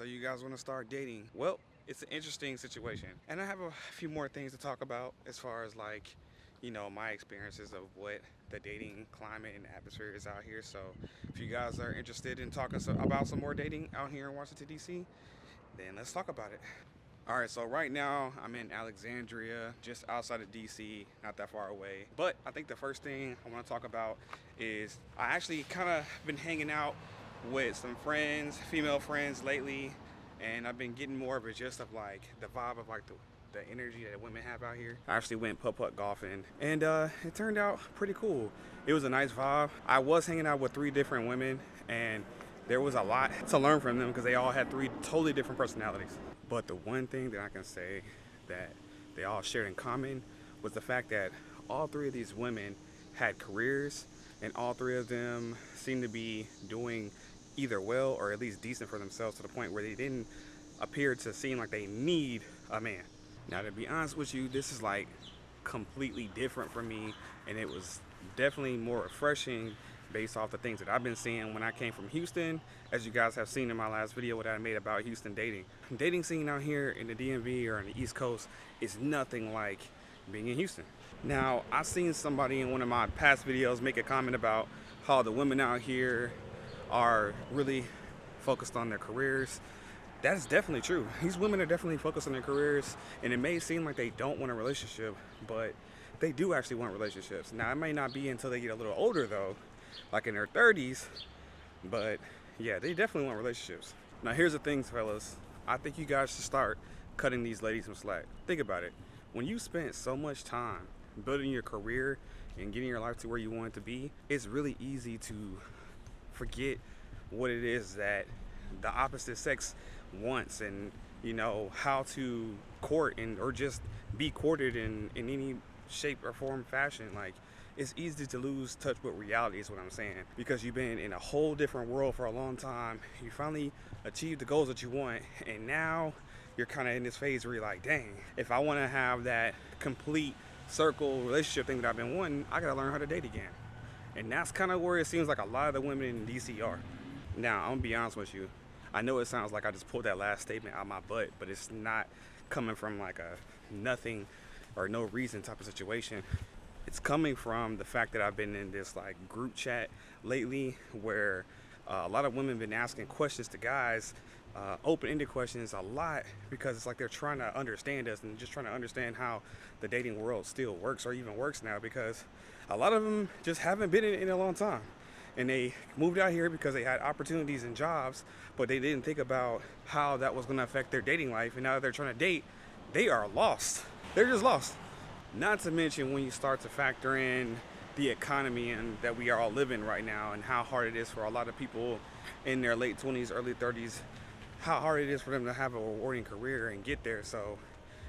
So you guys want to start dating? Well, it's an interesting situation. And I have a few more things to talk about as far as like, my experiences of what the dating climate and atmosphere is out here. So if you guys are interested in talking about some more dating out here in Washington, D.C., then let's talk about it. All right, so right now I'm in Alexandria, just outside of DC, not that far away. But I think the first thing I want to talk about is I actually kind of been hanging out with some friends, female friends lately, and I've been getting more of a gist of like the vibe of like the energy that women have out here. I actually went putt-putt golfing, and it turned out pretty cool. It was a nice vibe. I was hanging out with 3 different women, and there was a lot to learn from them because they all had 3 totally different personalities. But the one thing that I can say that they all shared in common was the fact that all 3 of these women had careers, and all 3 of them seemed to be doing either well or at least decent for themselves to the point where they didn't appear to seem like they need a man. Now, to be honest with you, this is like completely different for me, and it was definitely more refreshing based off the things that I've been seeing when I came from Houston. As you guys have seen in my last video that I made about Houston dating. Dating scene out here in the DMV or on the East Coast is nothing like being in Houston. Now, I've seen somebody in one of my past videos make a comment about how the women out here are really focused on their careers. That is definitely true. These women are definitely focused on their careers, and it may seem like they don't want a relationship, but they do actually want relationships. Now, it may not be until they get a little older though, like in their 30s, but yeah, they definitely want relationships. Now, here's the thing, fellas. I think you guys should start cutting these ladies some slack. Think about it. When you spent so much time building your career and getting your life to where you want it to be, it's really easy to forget what it is that the opposite sex wants, and how to court or just be courted in any shape or form fashion. Like, it's easy to lose touch with reality is what I'm saying, because you've been in a whole different world for a long time. You finally achieved the goals that you want, and now you're kind of in this phase where you're like, dang, if I want to have that complete circle relationship thing that I've been wanting, I gotta learn how to date again. And that's kind of where it seems like a lot of the women in DC are. Now, I'm gonna be honest with you. I know it sounds like I just pulled that last statement out of my butt, but it's not coming from like a nothing or no reason type of situation. It's coming from the fact that I've been in this like group chat lately where a lot of women have been asking questions to guys, open-ended questions a lot, because it's like they're trying to understand us and just trying to understand how the dating world still works or even works now, because a lot of them just haven't been in it in a long time. And they moved out here because they had opportunities and jobs, but they didn't think about how that was going to affect their dating life. And now that they're trying to date, they are lost. They're just lost. Not to mention when you start to factor in the economy and that we are all living right now, and how hard it is for a lot of people in their late 20s, early 30s, how hard it is for them to have a rewarding career and get there. So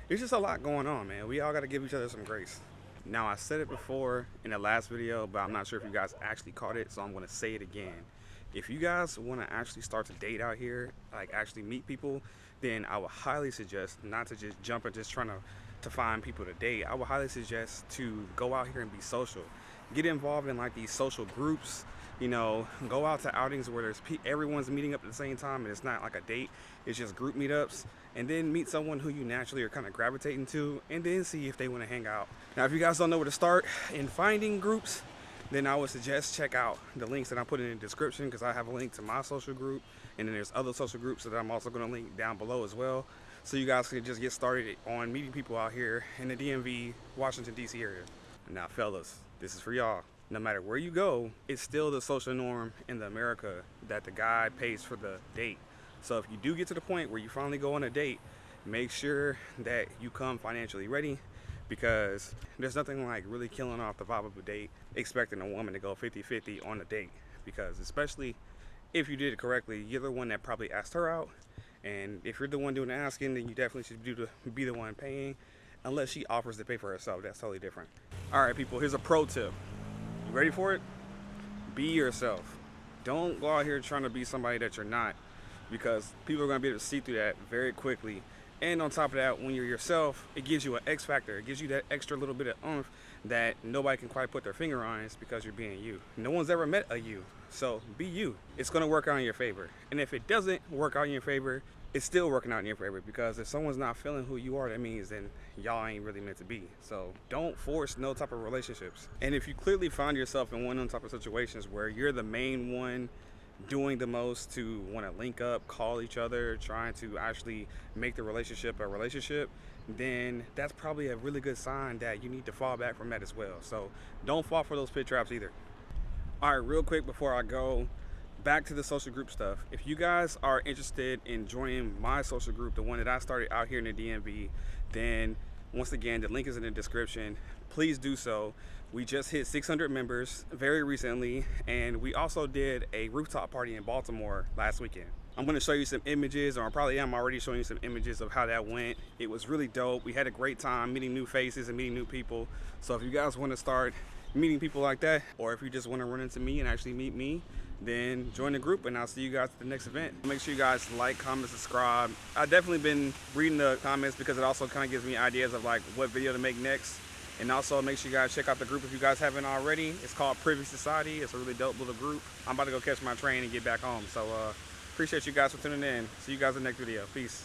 it's just a lot going on, man. We all got to give each other some grace. Now, I said it before in the last video, but I'm not sure if you guys actually caught it, so I'm going to say it again. If you guys want to actually start to date out here, like actually meet people, then I would highly suggest not to just jump and just trying to find people to date. I would highly suggest to go out here and be social. Get involved in like these social groups, go out to outings where there's everyone's meeting up at the same time, and it's not like a date, it's just group meetups. And then meet someone who you naturally are kind of gravitating to, and then see if they want to hang out. Now, if you guys don't know where to start in finding groups, then I would suggest check out the links that I put in the description, because I have a link to my social group, and then there's other social groups that I'm also going to link down below as well, so you guys can just get started on meeting people out here in the DMV, Washington, D.C. area. Now, fellas, this is for y'all. No matter where you go, it's still the social norm in America that the guy pays for the date. So if you do get to the point where you finally go on a date, make sure that you come financially ready, because there's nothing like really killing off the vibe of a date, expecting a woman to go 50-50 on a date. Because especially if you did it correctly, you're the one that probably asked her out. And if you're the one doing the asking, then you definitely should be the one paying, unless she offers to pay for herself. That's totally different. All right, people, here's a pro tip. You ready for it? Be yourself. Don't go out here trying to be somebody that you're not, because people are going to be able to see through that very quickly. And on top of that, when you're yourself, it gives you an X factor. It gives you that extra little bit of oomph that nobody can quite put their finger on. It's because you're being you. No one's ever met a you. So be you. It's gonna work out in your favor. And if it doesn't work out in your favor, it's still working out in your favor, because if someone's not feeling who you are, that means then y'all ain't really meant to be. So don't force no type of relationships. And if you clearly find yourself in one of those type of situations where you're the main one doing the most to want to link up, call each other, trying to actually make the relationship a relationship, then that's probably a really good sign that you need to fall back from that as well. So don't fall for those pit traps either. All right, real quick before I go, back to the social group stuff. If you guys are interested in joining my social group, the one that I started out here in the DMV, then once again, the link is in the description. Please do so. We just hit 600 members very recently, and we also did a rooftop party in Baltimore last weekend. I'm going to show you some images, or I probably am already showing you some images of how that went. It was really dope. We had a great time meeting new faces and meeting new people. So if you guys want to start meeting people like that, or if you just want to run into me and actually meet me, then join the group, and I'll see you guys at the next event. Make sure you guys like, comment, subscribe. I've definitely been reading the comments because it also kind of gives me ideas of like what video to make next. And also make sure you guys check out the group if you guys haven't already. It's called Privy Society. It's a really dope little group. I'm about to go catch my train and get back home. So appreciate you guys for tuning in. See you guys in the next video. Peace.